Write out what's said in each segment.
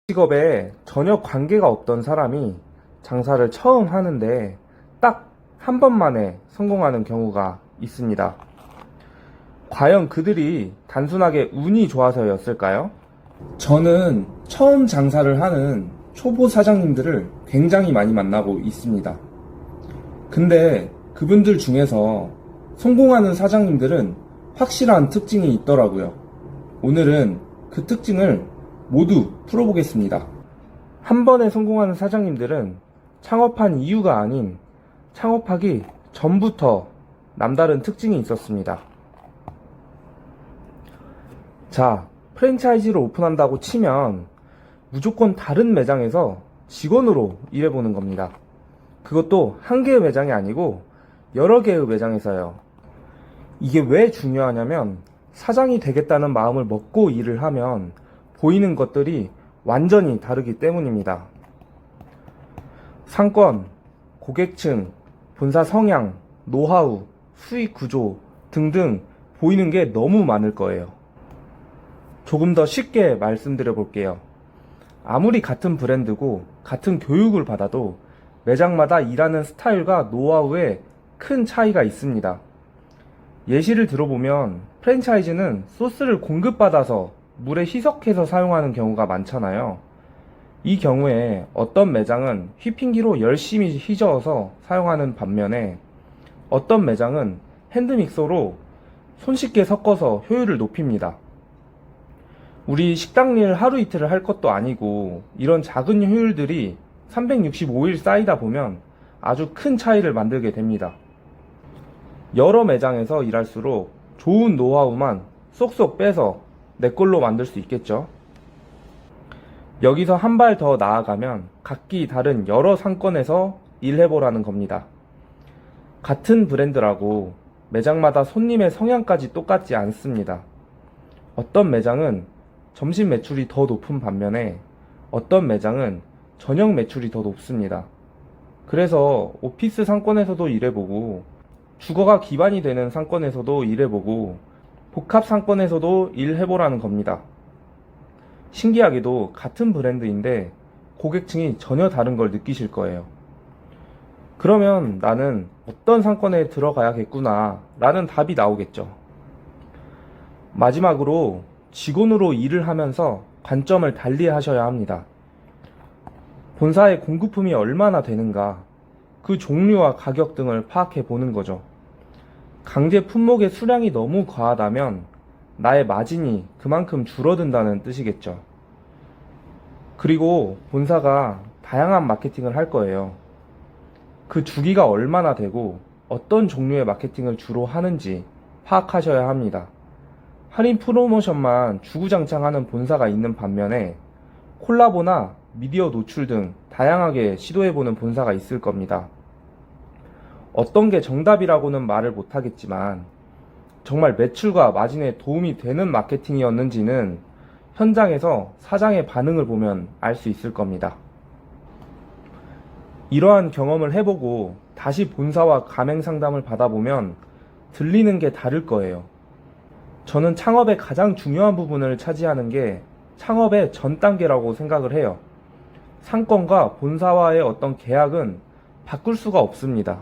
직업에 전혀 관계가 없던 사람이 장사를 처음 하는데 딱 한 번만에 성공하는 경우가 있습니다. 과연 그들이 단순하게 운이 좋아서였을까요? 저는 처음 장사를 하는 초보 사장님들을 굉장히 많이 만나고 있습니다. 근데 그분들 중에서 성공하는 사장님들은 확실한 특징이 있더라고요. 오늘은 그 특징을 모두 풀어보겠습니다. 한 번에 성공하는 사장님들은 창업한 이유가 아닌 창업하기 전부터 남다른 특징이 있었습니다. 자, 프랜차이즈를 오픈한다고 치면 무조건 다른 매장에서 직원으로 일해보는 겁니다. 그것도 한 개의 매장이 아니고 여러 개의 매장에서요. 이게 왜 중요하냐면 사장이 되겠다는 마음을 먹고 일을 하면 보이는 것들이 완전히 다르기 때문입니다. 상권, 고객층, 본사 성향, 노하우, 수익 구조 등등 보이는 게 너무 많을 거예요. 조금 더 쉽게 말씀드려 볼게요. 아무리 같은 브랜드고 같은 교육을 받아도 매장마다 일하는 스타일과 노하우에 큰 차이가 있습니다. 예시를 들어보면 프랜차이즈는 소스를 공급받아서 물에 희석해서 사용하는 경우가 많잖아요. 이 경우에 어떤 매장은 휘핑기로 열심히 휘저어서 사용하는 반면에 어떤 매장은 핸드믹서로 손쉽게 섞어서 효율을 높입니다. 우리 식당 일 하루 이틀을 할 것도 아니고 이런 작은 효율들이 365일 쌓이다 보면 아주 큰 차이를 만들게 됩니다. 여러 매장에서 일할수록 좋은 노하우만 쏙쏙 빼서 내 걸로 만들 수 있겠죠. 여기서 한 발 더 나아가면 각기 다른 여러 상권에서 일해보라는 겁니다. 같은 브랜드라고 매장마다 손님의 성향까지 똑같지 않습니다. 어떤 매장은 점심 매출이 더 높은 반면에 어떤 매장은 저녁 매출이 더 높습니다. 그래서 오피스 상권에서도 일해보고 주거가 기반이 되는 상권에서도 일해보고 복합 상권에서도 일해보라는 겁니다. 신기하게도 같은 브랜드인데 고객층이 전혀 다른 걸 느끼실 거예요. 그러면 나는 어떤 상권에 들어가야겠구나 라는 답이 나오겠죠. 마지막으로 직원으로 일을 하면서 관점을 달리 하셔야 합니다. 본사의 공급품이 얼마나 되는가, 그 종류와 가격 등을 파악해 보는 거죠. 강제 품목의 수량이 너무 과하다면 나의 마진이 그만큼 줄어든다는 뜻이겠죠. 그리고 본사가 다양한 마케팅을 할 거예요. 그 주기가 얼마나 되고 어떤 종류의 마케팅을 주로 하는지 파악하셔야 합니다. 할인 프로모션만 주구장창하는 본사가 있는 반면에 콜라보나 미디어 노출 등 다양하게 시도해보는 본사가 있을 겁니다. 어떤 게 정답이라고는 말을 못하겠지만 정말 매출과 마진에 도움이 되는 마케팅이었는지는 현장에서 사장의 반응을 보면 알 수 있을 겁니다. 이러한 경험을 해보고 다시 본사와 가맹 상담을 받아보면 들리는 게 다를 거예요. 저는 창업의 가장 중요한 부분을 차지하는 게 창업의 전 단계라고 생각을 해요. 상권과 본사와의 어떤 계약은 바꿀 수가 없습니다.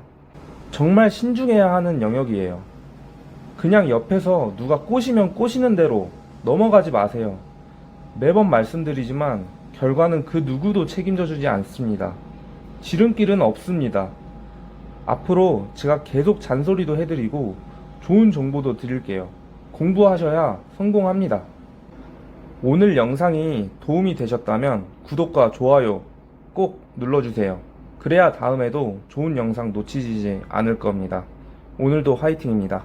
정말 신중해야 하는 영역이에요. 그냥 옆에서 누가 꼬시면 꼬시는 대로 넘어가지 마세요. 매번 말씀드리지만 결과는 그 누구도 책임져 주지 않습니다. 지름길은 없습니다. 앞으로 제가 계속 잔소리도 해드리고 좋은 정보도 드릴게요. 공부하셔야 성공합니다. 오늘 영상이 도움이 되셨다면 구독과 좋아요 꼭 눌러주세요. 그래야 다음에도 좋은 영상 놓치지 않을 겁니다. 오늘도 화이팅입니다.